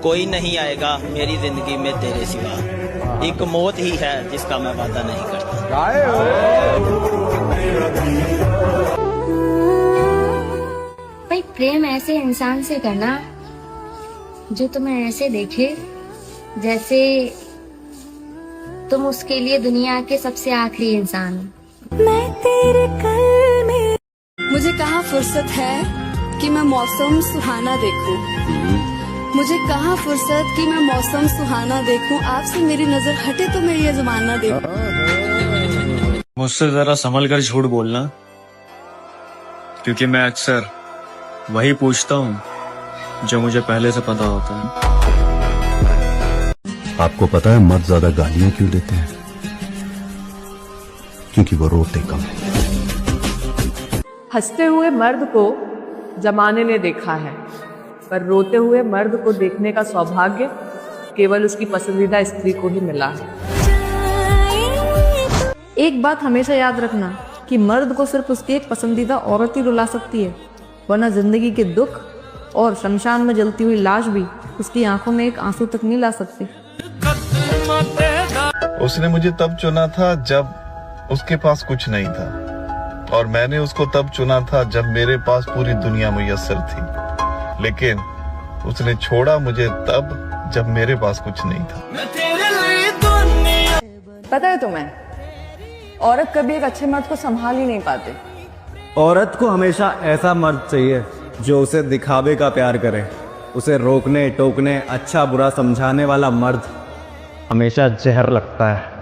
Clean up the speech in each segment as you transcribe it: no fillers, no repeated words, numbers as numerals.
कोई नहीं आएगा मेरी जिंदगी में तेरे सिवा, एक मौत ही है जिसका मैं वादा नहीं करता। भाई प्रेम ऐसे इंसान से करना जो तुम्हें ऐसे देखे जैसे तुम उसके लिए दुनिया के सबसे आखिरी इंसान हो। मैं तेरे कल में मुझे कहाँ फुर्सत है कि मैं मौसम सुहाना देखूं, मुझे कहाँ फुर्सत कि मैं मौसम सुहाना देखूं, आपसे मेरी नजर हटे तो मैं ये जमाना देखूं। मुझसे जरा संभल कर झूठ बोलना, क्योंकि मैं अक्सर वही पूछता हूँ जो मुझे पहले से पता होता है। आपको पता है मर्द ज्यादा गालियां क्यों देते हैं? क्योंकि वो रोते कम है। हंसते हुए मर्द को जमाने ने देखा है, पर रोते हुए मर्द को देखने का सौभाग्य केवल उसकी पसंदीदा स्त्री को ही मिला है। एक बात हमेशा याद रखना कि मर्द को सिर्फ उसकी एक पसंदीदा औरत ही रुला सकती है, वरना जिंदगी के दुख और शमशान में जलती हुई लाश भी उसकी आंखों में एक आंसू तक नहीं ला सकती। उसने मुझे तब चुना था जब उसके पास कुछ नहीं था, और मैंने उसको तब चुना था जब मेरे पास पूरी दुनिया मुयस्सर थी, लेकिन उसने छोड़ा मुझे तब जब मेरे पास कुछ नहीं था। पता है तुम्हें, औरत कभी एक अच्छे मर्द को संभाल ही नहीं पाते। औरत को हमेशा ऐसा मर्द चाहिए जो उसे दिखावे का प्यार करे, उसे रोकने टोकने अच्छा बुरा समझाने वाला मर्द हमेशा जहर लगता है।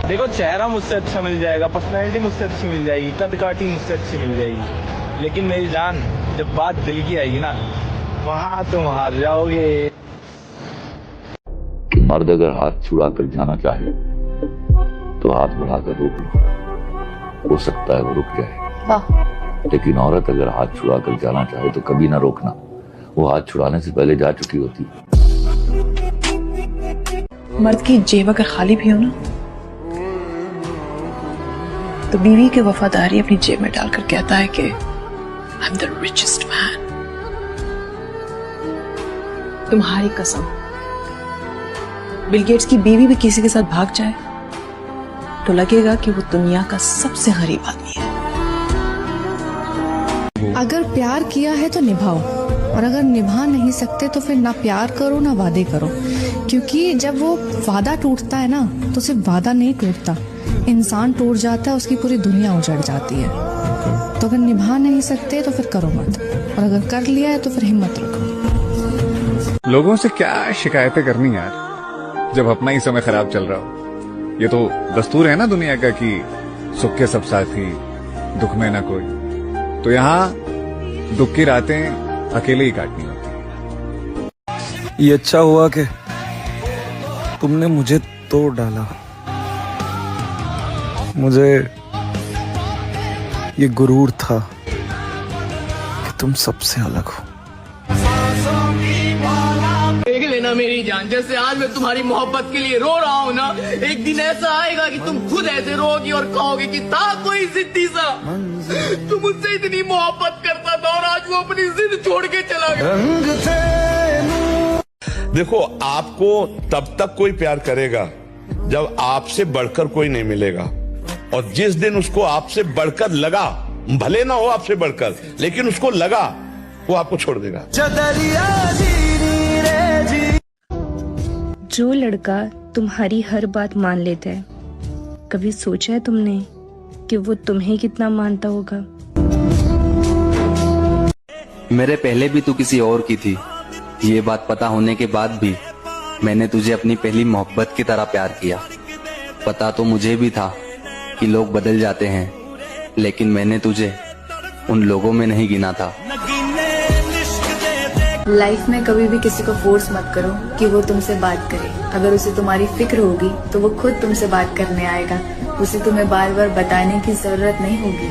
देखो, चेहरा मुझसे अच्छा मिल जाएगा, पर्सनैलिटी मुझसे अच्छी मिल जाएगी, कद काठी मुझसे अच्छी मिल जाएगी, लेकिन मेरी जान जब बात दिल की आएगी ना, वहां तुम हार जाओगे। मर्द अगर हाथ छुड़ा कर जाना चाहे तो हाथ बढ़ाकर रोक लो, हो सकता है वो रुक जाए, लेकिन औरत अगर हाथ छुड़ा कर जाना चाहे तो कभी ना रोकना, वो हाथ छुड़ाने से पहले जा चुकी होती है। मर्द की जेब अगर खाली भी हो ना, तो बीवी की वफादारी अपनी जेब में डालकर कहता है कि I am the richest man. तुम्हारी कसम, बिल गेट्स की बीवी भी किसी के साथ भाग जाए तो लगेगा कि वो दुनिया का सबसे गरीब आदमी है। अगर प्यार किया है तो निभाओ, और अगर निभा नहीं सकते तो फिर ना प्यार करो ना वादे करो, क्योंकि जब वो वादा टूटता है ना तो सिर्फ वादा नहीं टूटता, इंसान टूट जाता है, उसकी पूरी दुनिया उजड़ जाती है। तो अगर निभा नहीं सकते तो फिर करो मत, और अगर कर लिया है तो फिर हिम्मत रखो। लोगों से क्या शिकायतें करनी यार, जब अपना ही समय खराब चल रहा हो। ये तो दस्तूर है ना दुनिया का कि सुख के सब साथी, दुख में ना कोई। तो यहाँ दुख की रातें अकेले ही काटनी होती है। ये अच्छा हुआ कि तुमने मुझे तोड़ डाला। मुझे ये गुरूर था कि तुम सबसे अलग हो। देख लेना मेरी जान, जैसे आज मैं तुम्हारी मोहब्बत के लिए रो रहा हूँ ना, एक दिन ऐसा आएगा कि तुम खुद ऐसे रोगी और कहोगे कि था कोई जिद्दी सा, तुम मुझसे इतनी मोहब्बत करता था और आज वो अपनी जिद छोड़ के चला गया। देखो, आपको तब तक कोई प्यार करेगा जब आपसे बढ़कर कोई नहीं मिलेगा, और जिस दिन उसको आपसे बढ़कर लगा, भले ना हो आपसे बढ़कर, लेकिन उसको लगा, वो आपको छोड़ देगा। जो लड़का तुम्हारी हर बात मान लेता है, कभी सोचा है तुमने कि वो तुम्हें कितना मानता होगा? मेरे पहले भी तू किसी और की थी, ये बात पता होने के बाद भी मैंने तुझे अपनी पहली मोहब्बत की तरह प्यार किया। पता तो मुझे भी था कि लोग बदल जाते हैं, लेकिन मैंने तुझे उन लोगों में नहीं गिना था। लाइफ में कभी भी किसी को फोर्स मत करो कि वो तुमसे बात करे। अगर उसे तुम्हारी फिक्र होगी तो वो खुद तुमसे बात करने आएगा, उसे तुम्हें बार बार बताने की जरूरत नहीं होगी।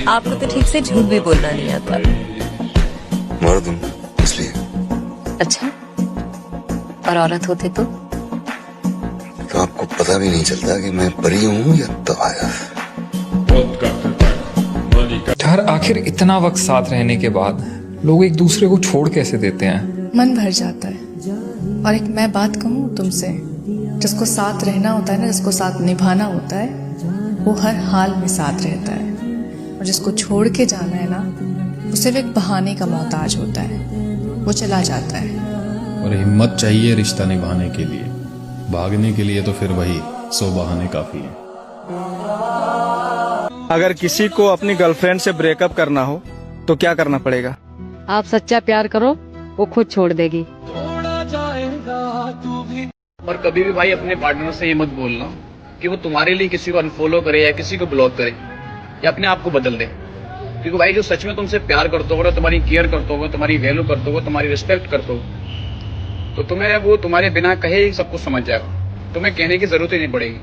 आपको तो ठीक से झूठ भी बोलना नहीं आता। मर्द हूं इसलिए। अच्छा, और औरत होते तो आपको पता भी नहीं चलता कि मैं परी हूं या तवायफ। यार आखिर इतना वक्त साथ रहने के बाद लोग एक दूसरे को छोड़ कैसे देते हैं? मन भर जाता है। और एक मैं बात कहूँ तुमसे, जिसको साथ रहना होता है ना, जिसको साथ निभाना होता है, वो हर हाल में साथ रहता है। और जिसको छोड़ के जाना है ना, वो सिर्फ एक बहाने का मोहताज होता है, वो चला जाता है। और हिम्मत चाहिए रिश्ता निभाने के लिए, भागने के लिए तो फिर वही 100 बहाने काफी है। अगर किसी को अपनी गर्लफ्रेंड से ब्रेकअप करना हो तो क्या करना पड़ेगा? आप सच्चा प्यार करो, वो खुद छोड़ देगी। और कभी भी भाई अपने पार्टनर से ये मत बोलना कि वो तुम्हारे लिए किसी को अनफॉलो करे या किसी को ब्लॉक करे या अपने आप को बदल दे। क्योंकि भाई जो सच में तुमसे प्यार करता होगा, तुम्हारी केयर करता होगा, तुम्हारी वैल्यू करता होगा, तुम्हारी रिस्पेक्ट करता होगा, तो तुम्हें वो तुम्हारे बिना कहे ही सब कुछ समझ जाएगा। तुम्हें कहने की जरूरत ही नहीं पड़ेगी।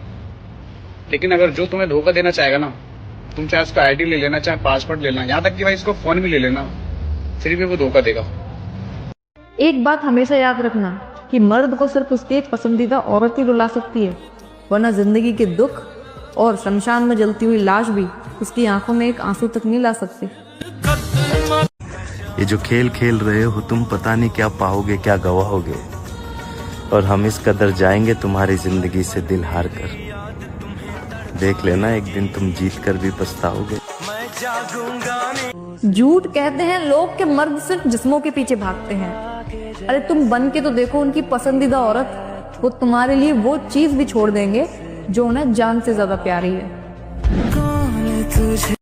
लेकिन अगर जो तुम्हें धोखा देना चाहेगा ना, तुम चाहे उसका आईडी ले लेना, चाहे पासवर्ड ले लेना, यहाँ तक कि भाई इसको फोन भी ले लेना, फिर भी वो धोखा देगा। एक बात हमेशा याद रखना कि मर्द को सिर्फ उसकी एक पसंदीदा औरत ही रुला सकती है, वरना जिंदगी के दुख और शमशान में जलती हुई लाश भी उसकी आंखों में एक आंसू तक नहीं ला सकती। ये जो खेल खेल रहे हो तुम, पता नहीं क्या पाओगे, क्या गवाओगे। और हम इस कदर जाएंगे तुम्हारी जिंदगी से दिल हार कर। देख लेना, एक दिन तुम जीत कर भी पछताओगे। झूठ कहते हैं लोग के मर्द सिर्फ जिस्मों के पीछे भागते हैं। अरे तुम बन के तो देखो उनकी पसंदीदा औरत, वो तुम्हारे लिए वो चीज भी छोड़ देंगे जो उन्हें जान से ज्यादा प्यारी है।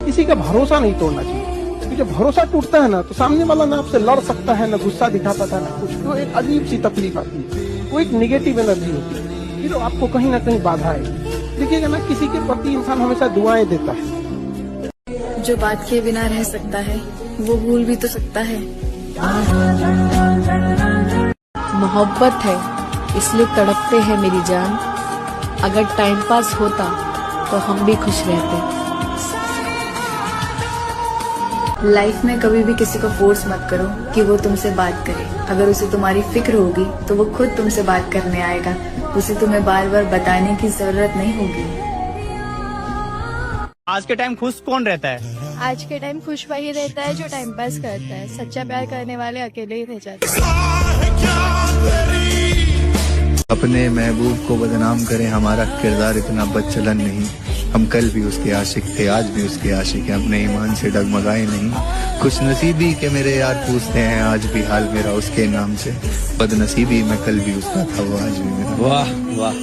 किसी का भरोसा नहीं तोड़ना चाहिए, क्योंकि जब भरोसा टूटता है ना, तो सामने वाला ना आपसे लड़ सकता है, ना गुस्सा दिखा पाता, ना कुछ। तो एक अजीब सी तकलीफ आती है, वो एक निगेटिव एनर्जी होती है, फिर आपको कहीं ना कहीं बाधा है। देखिएगा ना, किसी के प्रति इंसान हमेशा दुआएं देता है। जो बात किए बिना रह सकता है, वो भूल भी तो सकता है। मोहब्बत है इसलिए तड़पते हैं मेरी जान। अगर टाइम पास होता तो हम भी खुश रहते। लाइफ में कभी भी किसी को फोर्स मत करो कि वो तुमसे बात करे। अगर उसे तुम्हारी फिक्र होगी तो वो खुद तुमसे बात करने आएगा। उसे तुम्हें बार बार बताने की जरूरत नहीं होगी। आज के टाइम खुश कौन रहता है? आज के टाइम खुश वही रहता है जो टाइम पास करता है। सच्चा प्यार करने वाले अकेले ही रह जाते हैं। अपने महबूब को बदनाम करें, हमारा किरदार इतना बदचलन नहीं। हम कल भी उसके आशिक थे, आज भी उसके आशिक हैं, अपने ईमान से डगमगाए नहीं। खुश नसीबी के मेरे यार पूछते हैं, आज भी हाल मेरा उसके नाम से। बदनसीबी मैं कल भी उसका था, वो आज भी मेरा। वाह वाह।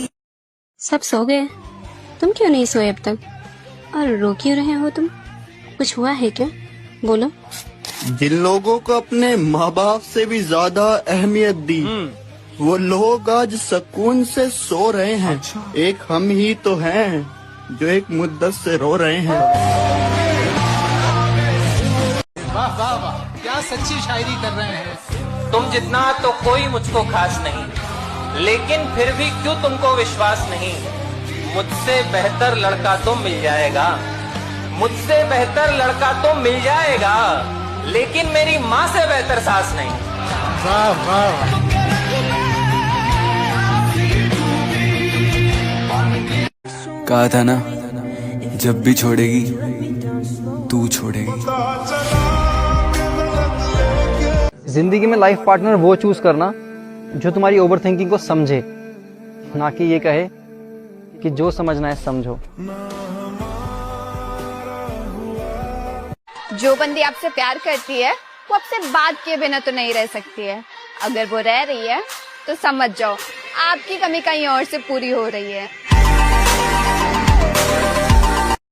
सब सो गए, तुम क्यों नहीं सोए अब तक? और रो क्यों रहे हो तुम? कुछ हुआ है क्या? बोलो। जिन लोगों को अपने माँ बाप से भी ज्यादा अहमियत दी, वो लोग आज सुकून से सो रहे हैं। एक हम ही तो हैं जो एक मुद्दत से रो रहे हैं। वाह वाह वाह, क्या सच्ची शायरी कर रहे हैं। तुम जितना तो कोई मुझको खास नहीं, लेकिन फिर भी क्यों तुमको विश्वास नहीं? मुझसे बेहतर लड़का तो मिल जाएगा, मुझसे बेहतर लड़का तो मिल जाएगा, लेकिन मेरी माँ से बेहतर सास नहीं। वाह वाह। कहा था ना, जब भी छोड़ेगी तू छोड़ेगी। जिंदगी में लाइफ पार्टनर वो चूज करना जो तुम्हारी ओवर थिंकिंग को समझे, ना कि ये कहे कि जो समझना है समझो। जो बंदी आपसे प्यार करती है वो आपसे बात किए बिना तो नहीं रह सकती है। अगर वो रह रही है तो समझ जाओ आपकी कमी कहीं और से पूरी हो रही है।